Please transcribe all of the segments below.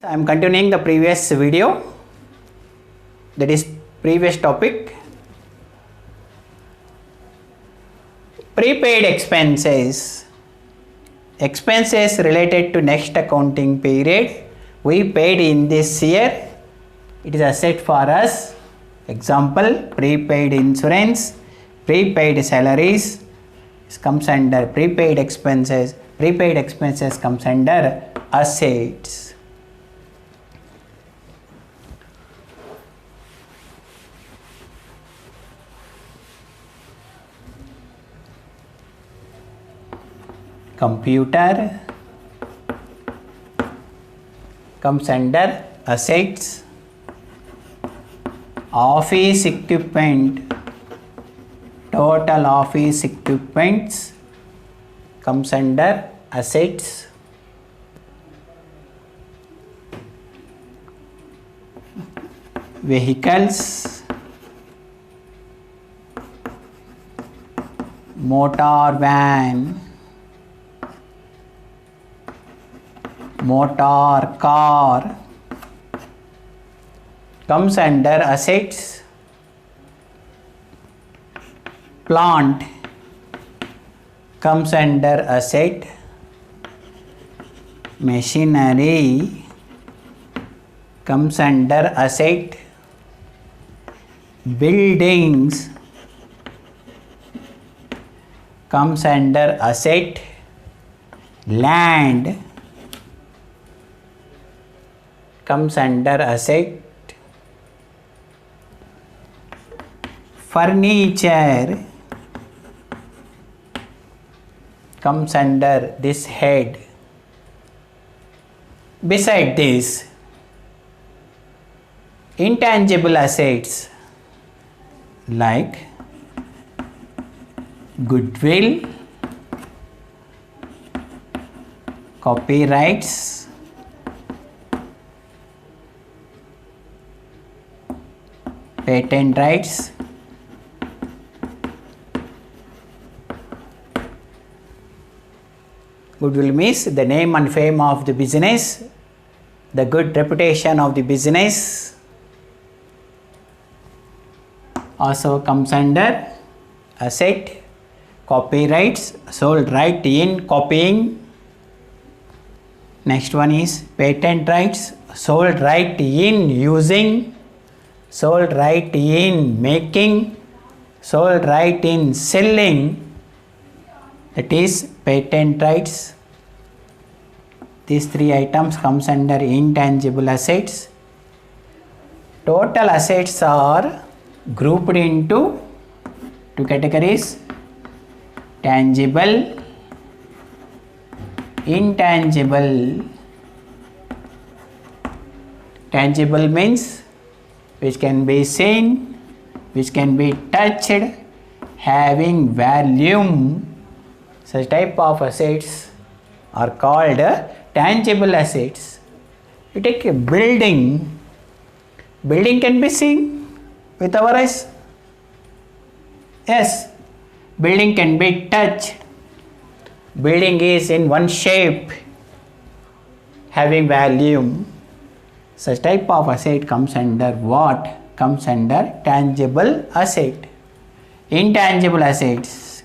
I am continuing the previous video, that is previous topic, prepaid expenses. Expenses related to next accounting period we paid in this year, it is asset for us. Example, prepaid insurance, prepaid salaries comes under prepaid expenses. Prepaid expenses comes under assets. Computer comes under assets. Office equipment, total office equipments comes under assets. Vehicles, motor van, motor car comes under assets. Plant comes under asset. Machinery comes under asset. Buildings comes under asset. Land comes under asset. Furniture comes under this head. Beside this, intangible assets like goodwill, copyrights, patent rights, goodwill means the name and fame of the business, the good reputation of the business also comes under asset. Copyrights, sold right in copying. Next one is patent rights, sold right in using, sold right in making, sold right in selling, that is patent rights. These three items comes under intangible assets. Total assets are grouped into two categories: tangible, intangible. Tangible means which can be seen, which can be touched, having value. Such type of assets are called tangible assets. You take a building, building can be seen with our eyes. Yes, building can be touched. Building is in one shape, having value. Such type of asset comes under what? Comes under tangible asset. Intangible assets,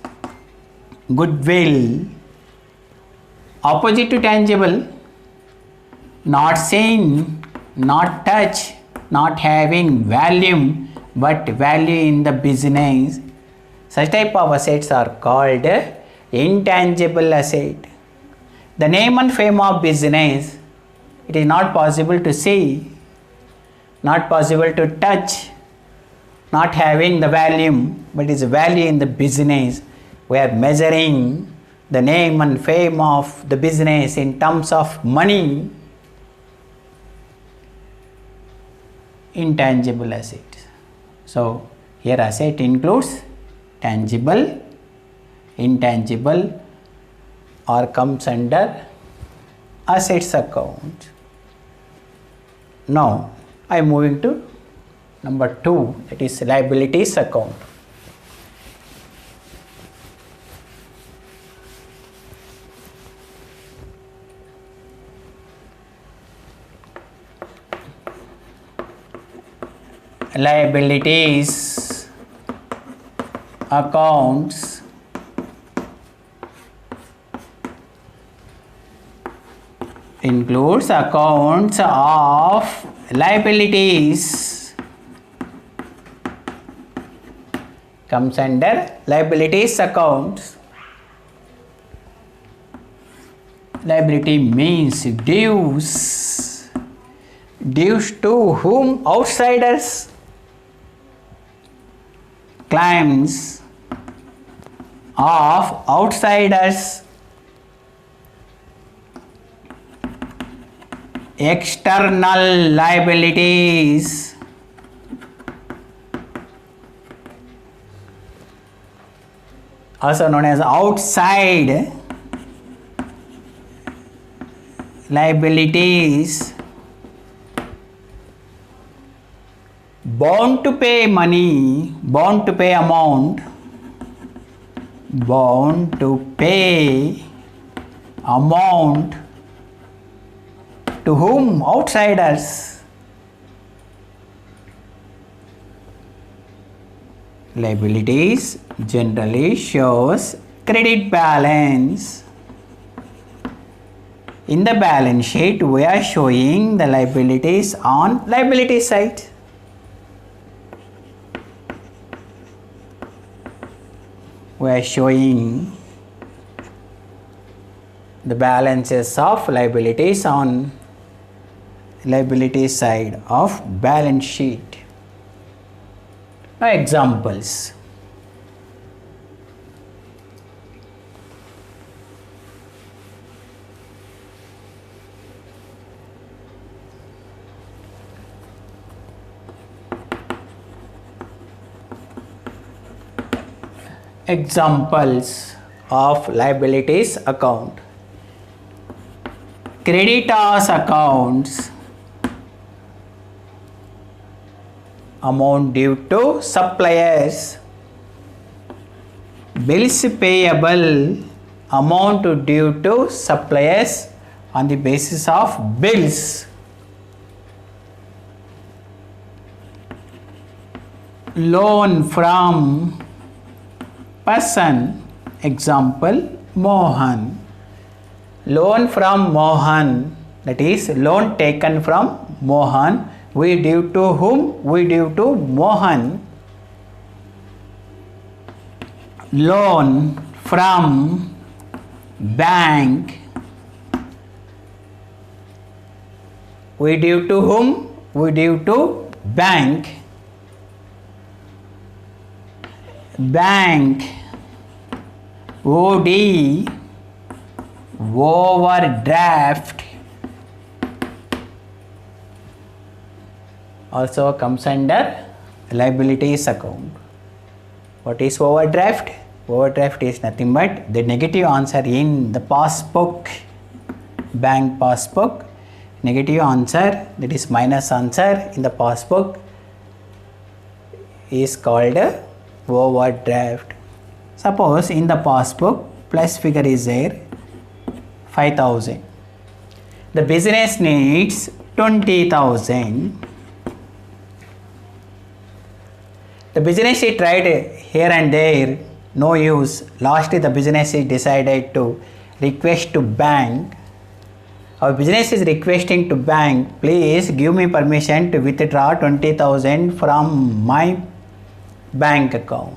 goodwill, opposite to tangible, not seen, not touch, not having value, but value in the business. Such type of assets are called intangible asset. The name and fame of business, it is not possible to see, not possible to touch, not having the value, but is value in the business. We are measuring the name and fame of the business in terms of money. Intangible assets. So here asset includes tangible, intangible, or comes under assets account. Now I am moving to number 2, that is liabilities account. liabilities accounts includes accounts of liabilities, comes under liabilities accounts. Liability means dues. Dues to whom? Outsiders. Claims of outsiders. External liabilities. Also known as outside liabilities. Bound to pay money, bound to pay amount, bound to pay amount to whom? Outsiders. Liabilities generally shows credit balance. In the balance sheet, we are showing the liabilities on liability side. We are showing the balances of liabilities on liability side of balance sheet. Now examples. Examples of liabilities account. Creditors accounts, amount due to suppliers. Bills payable, amount due to suppliers on the basis of bills. Loan from person. Example, Mohan. Loan from Mohan, that is loan taken from Mohan. We due to whom? We due to Mohan. Loan from bank. We due to whom? We due to bank. Bank OD overdraft also comes under liabilities account. What is overdraft? Overdraft is nothing but the negative answer in the passbook, bank passbook. Negative answer, that is minus answer in the passbook, is called overdraft. Suppose in the passbook plus figure is there 5,000. The business needs 20,000. The business is tried here and there, no use. Lastly, the business is decided to request to bank. Our business is requesting to bank, please give me permission to withdraw 20,000 from my bank account.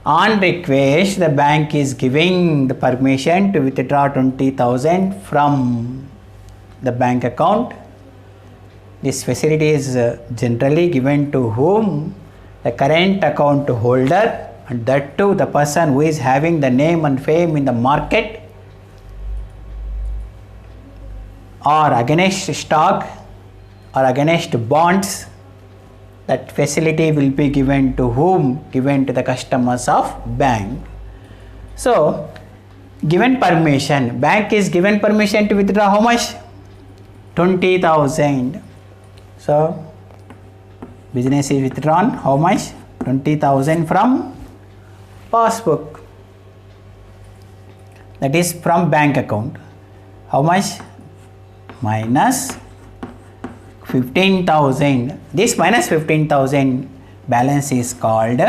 On request, the bank is giving the permission to withdraw 20,000 from the bank account. This facility is generally given to whom? The current account holder, and that too the person who is having the name and fame in the market, or against stock or against bonds. That facility will be given to whom? Given to the customers of bank. So, given permission, bank is given permission to withdraw how much? 20,000. So, business is withdrawn how much? 20,000 from passbook. That is from bank account. How much? Minus 15,000. This minus 15,000 balance is called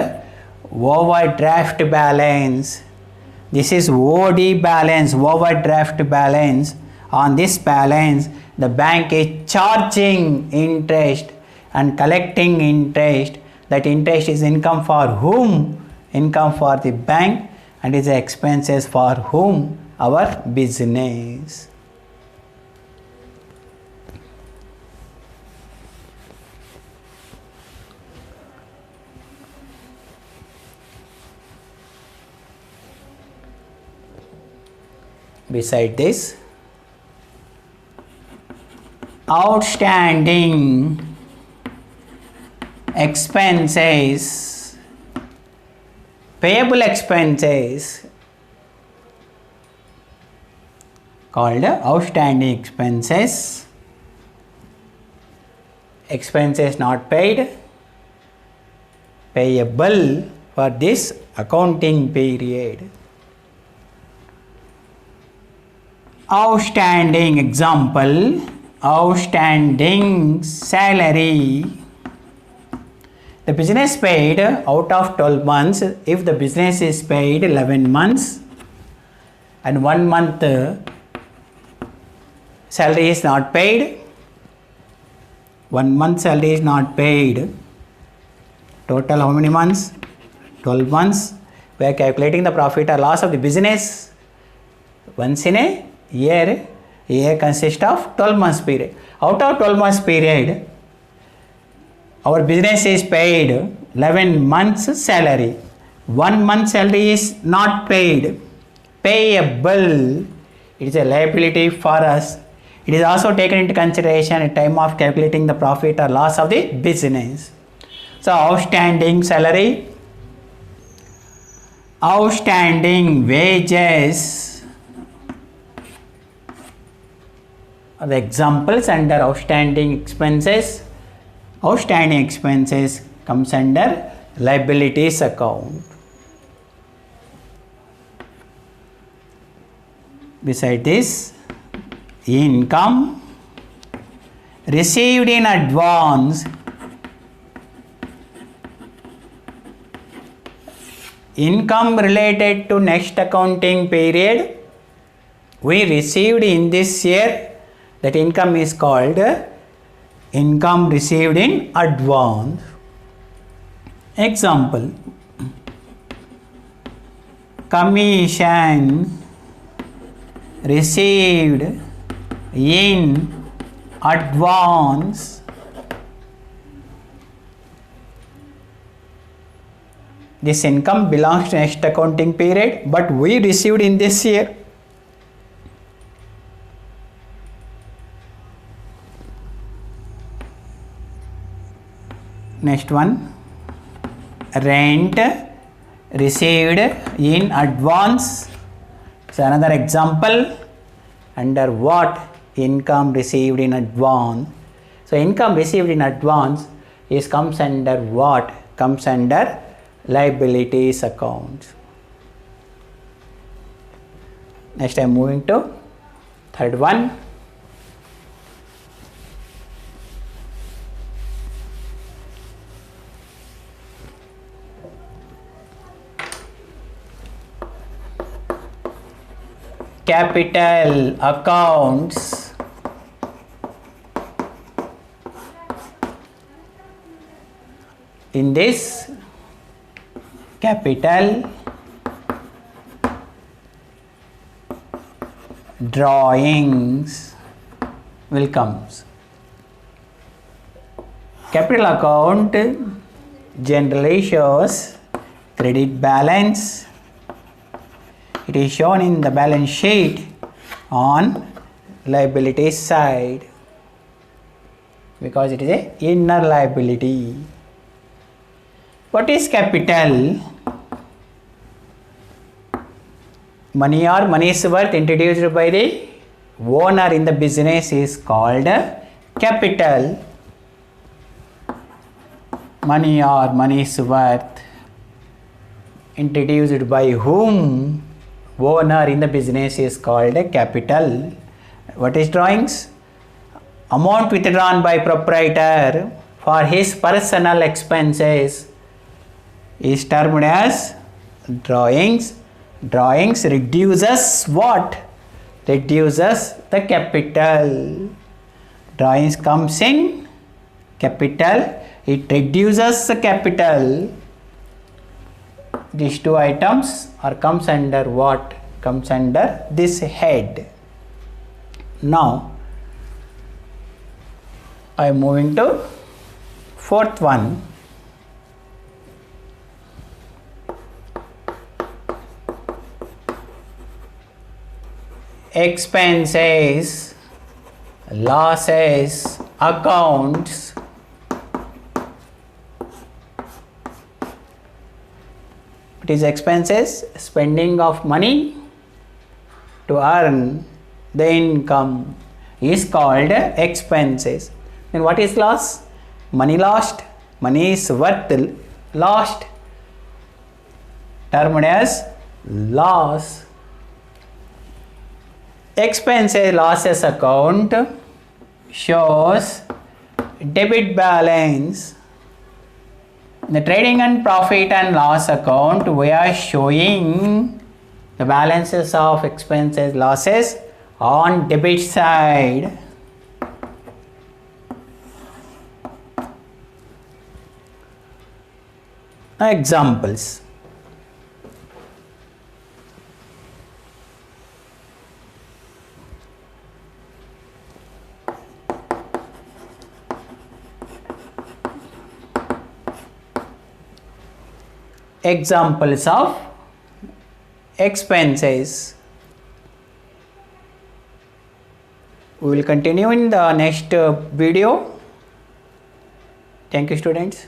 overdraft balance. This is OD balance, overdraft balance. On this balance, the bank is charging interest and collecting interest. That interest is income for whom? Income for the bank, and is expenses for whom? Our business. Beside this, outstanding expenses, payable expenses called outstanding expenses, expenses not paid, payable for this accounting period. Outstanding example, outstanding salary. The business paid out of 12 months. If the business is paid 11 months and 1 month salary is not paid, 1 month salary is not paid, total how many months? 12 months. We are calculating the profit or loss of the business once in a year. A year consists of 12 months period. Out of 12 months period, our business is paid 11 months salary. 1 month salary is not paid. Payable. It is a liability for us. It is also taken into consideration at time of calculating the profit or loss of the business. So outstanding salary, outstanding wages are the examples under outstanding expenses. Outstanding expenses comes under liabilities account. Beside this, income received in advance, income related to next accounting period we received in this year. That income is called income received in advance. Example, commission received in advance. This income belongs to next accounting period, but we received in this year. Next one, rent received in advance. So another example under what? Income received in advance. So income received in advance is comes under what? Comes under liabilities account. Next I am moving to third one. Capital accounts. In this, capital drawings will come. Capital account generally shows credit balance. It is shown in the balance sheet on liability side because it is a inner liability. What is capital? Money or money's worth introduced by the owner in the business is called capital. Money or money's worth introduced by whom? Owner in the business is called a capital. What is drawings? amount withdrawn by proprietor for his personal expenses is termed as drawings. Drawings reduces what? Reduces the capital. Drawings comes in capital, it reduces the capital. These two items are comes under what? Comes under this head. Now I am moving to fourth one. Expenses, losses, accounts. It is expenses, spending of money to earn the income is called expenses. Then what is loss? Money lost. Money is worth lost, termed as loss. Expenses losses account shows debit balance. In the trading and profit and loss account, we are showing the balances of expenses losses on debit side. Examples. Examples of expenses. We will continue in the next video. Thank you, students.